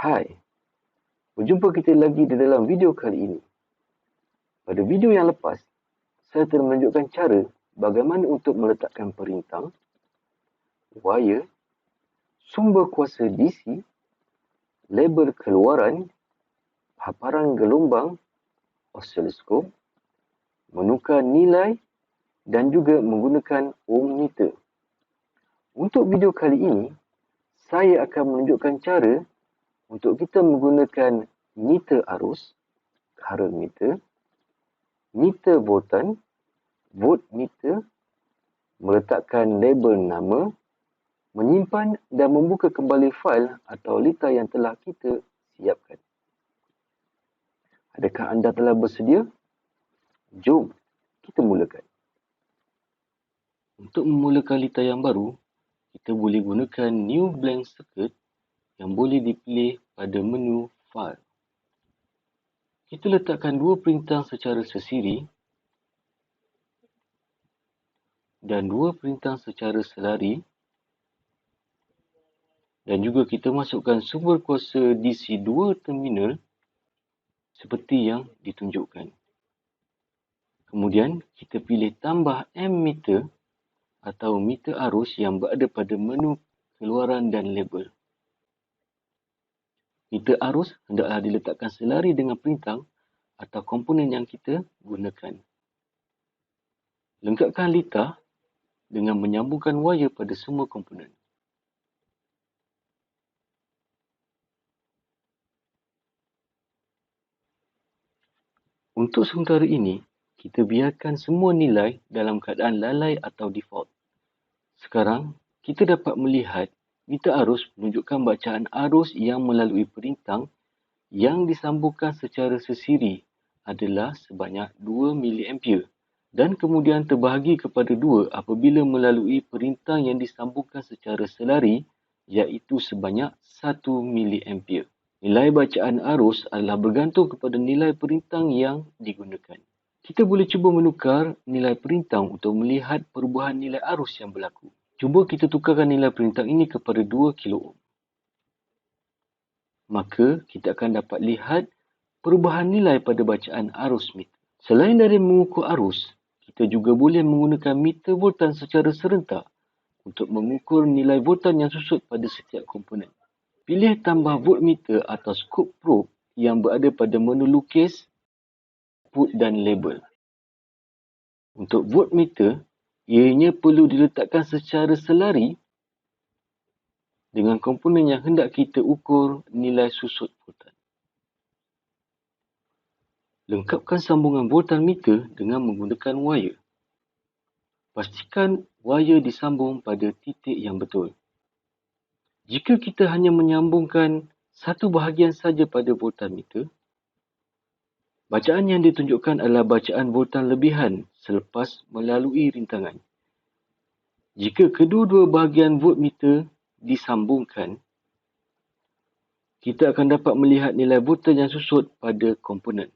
Hai, berjumpa kita lagi di dalam video kali ini. Pada video yang lepas, saya telah menunjukkan cara bagaimana untuk meletakkan perintang, wire, sumber kuasa DC, label keluaran, paparan gelombang, osiloskop, menukar nilai dan juga menggunakan ohmmeter. Untuk video kali ini, saya akan menunjukkan cara untuk kita menggunakan meter arus, current meter, meter voltan, voltmeter, meletakkan label nama, menyimpan dan membuka kembali fail atau lita yang telah kita siapkan. Adakah anda telah bersedia? Jom kita mulakan. Untuk memulakan lita yang baru, kita boleh gunakan new blank circuit yang boleh dipilih pada menu file. Kita letakkan dua perintang secara sesiri dan dua perintang secara selari, dan juga kita masukkan sumber kuasa DC dua terminal seperti yang ditunjukkan. Kemudian kita pilih tambah ammeter atau meter arus yang berada pada menu keluaran dan label. Meter arus hendaklah diletakkan selari dengan perintang atau komponen yang kita gunakan. Lengkapkan lita dengan menyambungkan wire pada semua komponen. Untuk sementara ini, kita biarkan semua nilai dalam keadaan lalai atau default. Sekarang, kita dapat melihat meter arus menunjukkan bacaan arus yang melalui perintang yang disambungkan secara sesiri adalah sebanyak 2 mA dan kemudian terbahagi kepada 2 apabila melalui perintang yang disambungkan secara selari iaitu sebanyak 1 mA. Nilai bacaan arus adalah bergantung kepada nilai perintang yang digunakan. Kita boleh cuba menukar nilai perintang untuk melihat perubahan nilai arus yang berlaku. Cuba kita tukarkan nilai perintang ini kepada 2 kilo ohm. Maka kita akan dapat lihat perubahan nilai pada bacaan arus meter. Selain dari mengukur arus, kita juga boleh menggunakan meter voltan secara serentak untuk mengukur nilai voltan yang susut pada setiap komponen. Pilih tambah voltmeter atau scope probe yang berada pada menu lukis, output dan label. Untuk voltmeter, ianya perlu diletakkan secara selari dengan komponen yang hendak kita ukur nilai susut voltan. Lengkapkan sambungan voltmeter dengan menggunakan wire. Pastikan wire disambung pada titik yang betul. Jika kita hanya menyambungkan satu bahagian saja pada voltmeter, bacaan yang ditunjukkan adalah bacaan voltan lebihan selepas melalui rintangan. Jika kedua-dua bahagian voltmeter disambungkan, kita akan dapat melihat nilai voltan yang susut pada komponen.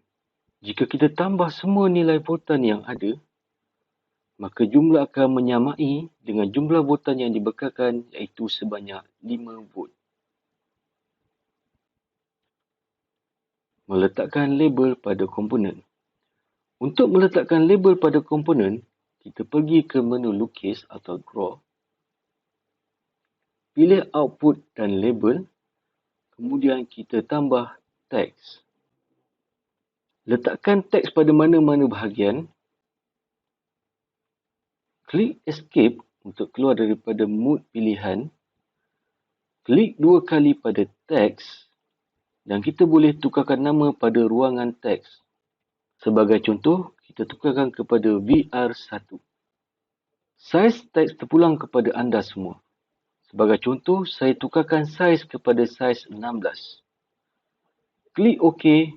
Jika kita tambah semua nilai voltan yang ada, maka jumlah akan menyamai dengan jumlah voltan yang dibekalkan iaitu sebanyak 5 volt. Meletakkan label pada komponen. Untuk meletakkan label pada komponen, kita pergi ke menu lukis atau draw. Pilih output dan label. Kemudian kita tambah teks. Letakkan teks pada mana-mana bahagian. Klik escape untuk keluar daripada mood pilihan. Klik 2 kali pada teks. Dan kita boleh tukarkan nama pada ruangan teks. Sebagai contoh, kita tukarkan kepada VR1. Saiz teks terpulang kepada anda semua. Sebagai contoh, saya tukarkan saiz kepada saiz 16. Klik OK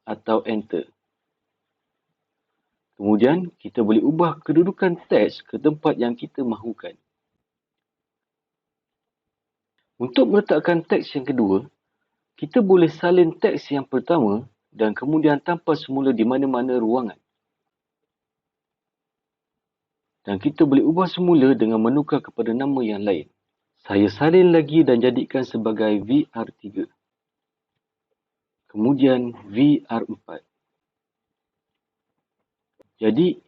atau Enter. Kemudian, kita boleh ubah kedudukan teks ke tempat yang kita mahukan. Untuk meletakkan teks yang kedua, kita boleh salin teks yang pertama dan kemudian tampal semula di mana-mana ruangan. Dan kita boleh ubah semula dengan menukar kepada nama yang lain. Saya salin lagi dan jadikan sebagai VR3. kemudian VR4. Jadi,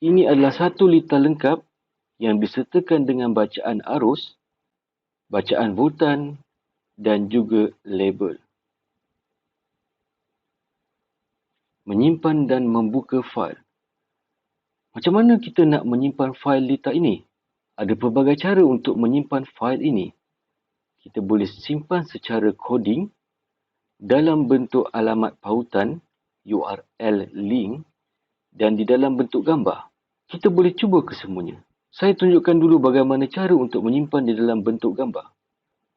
ini adalah satu lita lengkap yang disertakan dengan bacaan arus, bacaan voltan dan juga label. Menyimpan dan membuka fail. Macam mana kita nak menyimpan fail lita ini? Ada pelbagai cara untuk menyimpan fail ini. Kita boleh simpan secara coding dalam bentuk alamat pautan, URL link dan di dalam bentuk gambar. Kita boleh cuba kesemuanya. Saya tunjukkan dulu bagaimana cara untuk menyimpan di dalam bentuk gambar.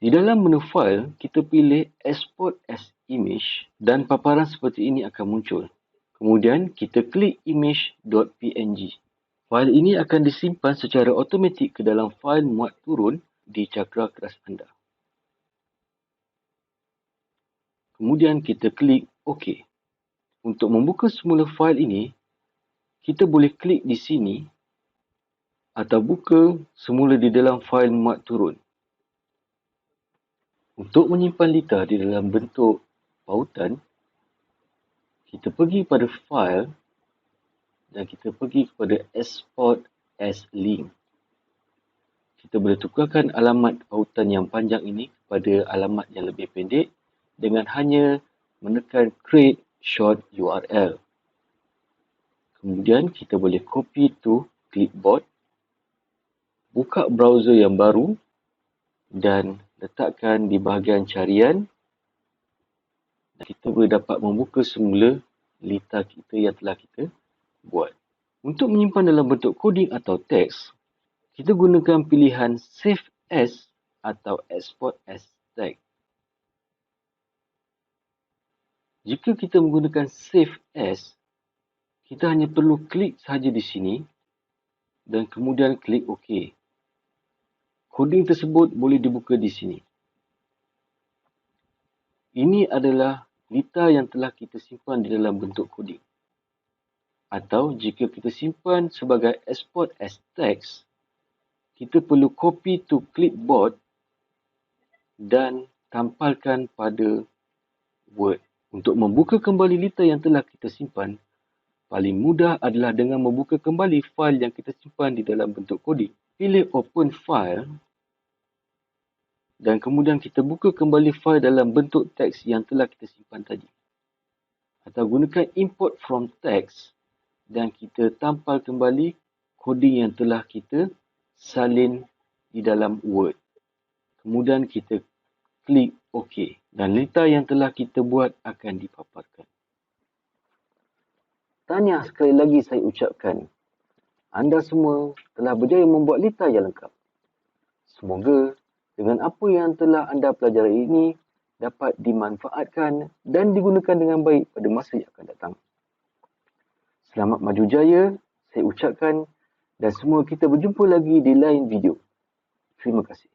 Di dalam menu file, kita pilih Export as Image dan paparan seperti ini akan muncul. Kemudian, kita klik image.png. Fail ini akan disimpan secara automatik ke dalam fail muat turun di cakra keras anda. Kemudian, kita klik OK. Untuk membuka semula fail ini, kita boleh klik di sini atau buka semula di dalam fail muat turun. Untuk menyimpan lita di dalam bentuk pautan, kita pergi pada file dan kita pergi kepada export as link. Kita boleh tukarkan alamat pautan yang panjang ini kepada alamat yang lebih pendek dengan hanya menekan create short URL. Kemudian kita boleh copy to clipboard, buka browser yang baru dan letakkan di bahagian carian. Kita boleh dapat membuka semula lita kita yang telah kita buat. Untuk menyimpan dalam bentuk coding atau teks, kita gunakan pilihan Save As atau Export as Text. Jika kita menggunakan Save As, kita hanya perlu klik sahaja di sini dan kemudian klik OK. Coding tersebut boleh dibuka di sini. Ini adalah lita yang telah kita simpan di dalam bentuk coding. Atau jika kita simpan sebagai export as text, kita perlu copy to clipboard dan tampalkan pada Word. Untuk membuka kembali lita yang telah kita simpan, paling mudah adalah dengan membuka kembali fail yang kita simpan di dalam bentuk coding. Pilih Open File dan kemudian kita buka kembali fail dalam bentuk teks yang telah kita simpan tadi. Atau gunakan Import from Text dan kita tampal kembali coding yang telah kita salin di dalam Word. Kemudian kita klik OK dan lita yang telah kita buat akan dipaparkan. Tahniah sekali lagi saya ucapkan. Anda semua telah berjaya membuat lita yang lengkap. Semoga dengan apa yang telah anda pelajari ini dapat dimanfaatkan dan digunakan dengan baik pada masa yang akan datang. Selamat maju jaya, saya ucapkan dan semua kita berjumpa lagi di lain video. Terima kasih.